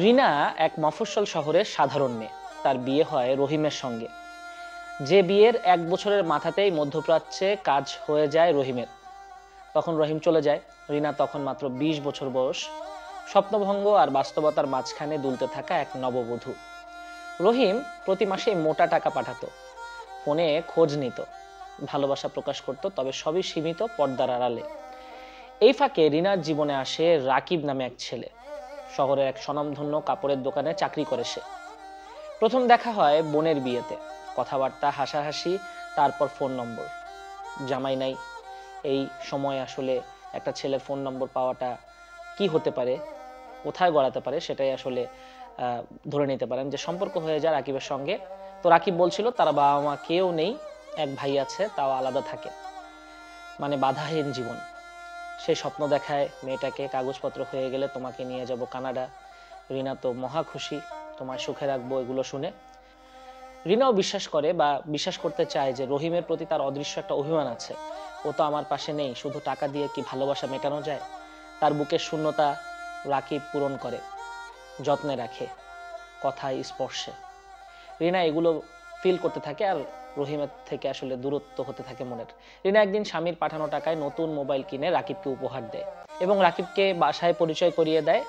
রিনা এক মফস্বল শহরের সাধারণ মেয়ে। তার বিয়ে হয় রহিমের সঙ্গে, যে বিয়ের 1 বছরের মাথাতেই মধ্যপ্রাচ্যে কাজ হয়ে যায় রহিমের। তখন রহিম চলে যায়। রিনা তখন মাত্র 20 বছর বয়স। স্বপ্নভঙ্গ আর বাস্তবতার মাঝখানে দুলতে থাকা এক নববধূ। রহিম প্রতি মাসে মোটা টাকা পাঠাতো, ফোনে খোঁজ নিত, ভালোবাসা প্রকাশ করত, তবে সবই সীমিত পর্দার আড়ালে। এই ফাঁকে রিনার জীবনে আসে রাকিব নামে এক ছেলে। শহরের এক স্বনামধন্য কাপড়ের দোকানে চাকরি করে সে। প্রথম দেখা হয় বোনের বিয়েতে, কথাবার্তা, হাসাহাসি, তারপর ফোন নম্বর। জামাই নাই। এই সময় আসলে একটা ছেলের ফোন নম্বর পাওয়াটা কি হতে পারে, কোথায় গড়াতে পারে, সেটাই আসলে ধরে নিতে পারেন যে সম্পর্ক হয়ে যায় রাকিবের সঙ্গে। তো রাকিব বলছিল তারা বাবা মা কেউ নেই, এক ভাই আছে, তাও আলাদা থাকে, মানে বাধাহীন জীবন। সেই স্বপ্ন দেখায় মেয়েটাকে, কাগজপত্র হয়ে গেলে তোমাকে নিয়ে যাব কানাডা। রিনা তো মহা খুশি, তোমার সুখে রাখবো এগুলো শুনে। রিনাও বিশ্বাস করে বা বিশ্বাস করতে চায় যে রহিমের প্রতি তার অদৃশ্য একটা অভিমান আছে। ও তো আমার পাশে নেই, শুধু টাকা দিয়ে কি ভালোবাসা মেটানো যায়? তার বুকের শূন্যতা রাকিব পূরণ করে, যত্নে রাখে, কথায়, স্পর্শে। রিনা এগুলো ফিল করতে থাকে আর রহিমের থেকে আসলে দূরত্ব হতে থাকে মনের। রিনা একদিন স্বামীর পাঠানো টাকায় নতুন মোবাইল কিনে রাকিবকে উপহার দেয় এবং রাকিবকে বাসায় পরিচয় করিয়ে দেয়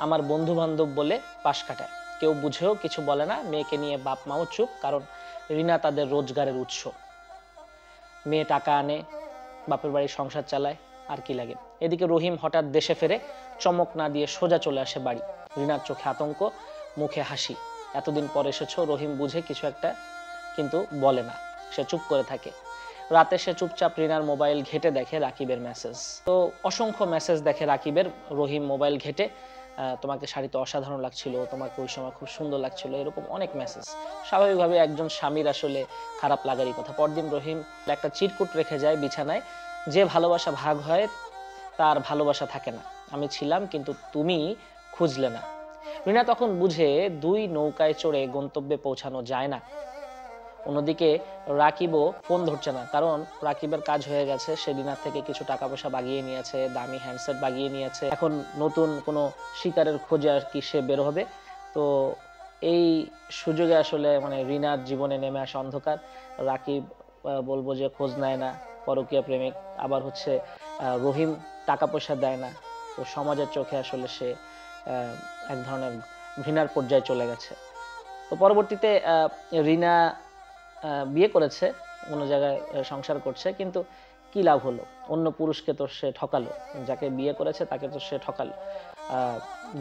আমার বন্ধু বান্ধব বলে পাশ কাটায়। কেউ বুঝেও কিছু বলে না। মেয়েকে নিয়ে বাপ মাও চুপ, কারণ রিনা তাদের রোজগারের উৎস। মেয়ে টাকা আনে, বাপের বাড়ির সংসার চালায়, আর কি লাগে। এদিকে রহিম হঠাৎ দেশে ফেরে, চমক না দিয়ে সোজা চলে আসে বাড়ি। রিনার চোখে আতঙ্ক, মুখে হাসি। এতদিন পর এসেছো। রহিম বুঝে কিছু একটা, কিন্তু বলে না, সে চুপ করে থাকে। রাতে সে চুপচাপ রিনার মোবাইল ঘেটে দেখে রাকিবের মেসেজ। তো অসংখ্য মেসেজ দেখে রাকিবের। রহিম মোবাইল ঘেটে, তোমাকে শাড়িতে অসাধারণ লাগছিল, তোমাকে ওই সময় খুব সুন্দর লাগছিল, এরকম অনেক মেসেজ। স্বাভাবিকভাবে একজন স্বামীর আসলে খারাপ লাগারই কথা। পরদিন রহিম একটা চিরকুট রেখে যায় বিছানায়, যে ভালোবাসা ভাগ হয় তার ভালোবাসা থাকে না। আমি ছিলাম কিন্তু তুমি খুঁজলে না। রিনা তখন বুঝে 2 নৌকায় চড়ে গন্তব্যে পৌঁছানো যায় না। অন্যদিকে রাকিবও ফোন ধরছে না, কারণ রাকিবের কাজ হয়ে গেছে। সে রিনার থেকে কিছু টাকা পয়সা বাগিয়ে নিয়েছে, দামি হ্যান্ডসেট বাগিয়ে নিয়েছে। এখন নতুন কোনো শিকারের খোঁজে আর কি সে বের হবে। তো এই সুযোগে আসলে মানে রিনার জীবনে নেমে আসে অন্ধকার। রাকিব বলবো যে খোঁজ নেয় না, পরকীয়া প্রেমিক। আবার হচ্ছে রহিম টাকা পয়সা দেয় না। তো সমাজের চোখে আসলে সে এক ধরনের ঘৃণার পর্যায়ে চলে গেছে। তো পরবর্তীতে রিনা বিয়ে করেছে, অন্য জায়গায় সংসার করছে, কিন্তু কি লাভ হলো? অন্য পুরুষকে তো সে ঠকালো, যাকে বিয়ে করেছে তাকে তো সে ঠকালো।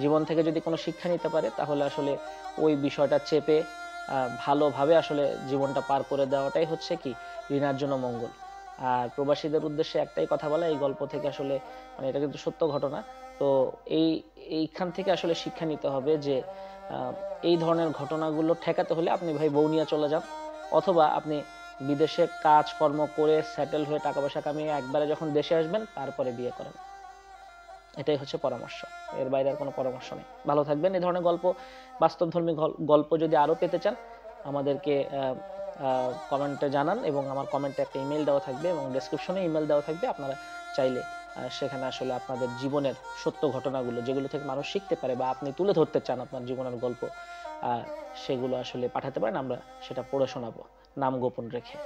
জীবন থেকে যদি কোনো শিক্ষা নিতে পারে তাহলে আসলে ওই বিষয়টা চেপে ভালোভাবে আসলে জীবনটা পার করে দেওয়াটাই হচ্ছে কি রিনার জন্য মঙ্গল। আর প্রবাসীদের উদ্দেশ্যে একটাই কথা বলা, এই গল্প থেকে আসলে মানে এটা কিন্তু সত্য ঘটনা। তো এইখান থেকে আসলে শিক্ষা নিতে হবে যে এই ধরনের ঘটনাগুলো ঠেকাতে হলে আপনি ভাই বউ নিয়ে চলে যান, অথবা আপনি বিদেশে কাজকর্ম করে সেটেল হয়ে টাকা পয়সা কামিয়ে একবারে যখন দেশে আসবেন তারপরে বিয়ে করেন। এটাই হচ্ছে পরামর্শ, এর বাইরে আর কোনো পরামর্শ নেই। ভালো থাকবেন। এই ধরনের গল্প, বাস্তবধর্মী গল্প যদি আরও পেতে চান আমাদেরকে কমেন্টে জানান, এবং আমার কমেন্টে একটা ইমেল দেওয়া থাকবে এবং ডেসক্রিপশনে ইমেল দেওয়া থাকবে। আপনারা চাইলে সেখানে আসলে আপনাদের জীবনের সত্য ঘটনাগুলো, যেগুলো থেকে মানুষ শিখতে পারে বা আপনি তুলে ধরতে চান আপনার জীবনের গল্প, সেগুলো আসলে পাঠাতে পারেন। আমরা সেটা পড়ে শোনাবো, নাম গোপন রেখে।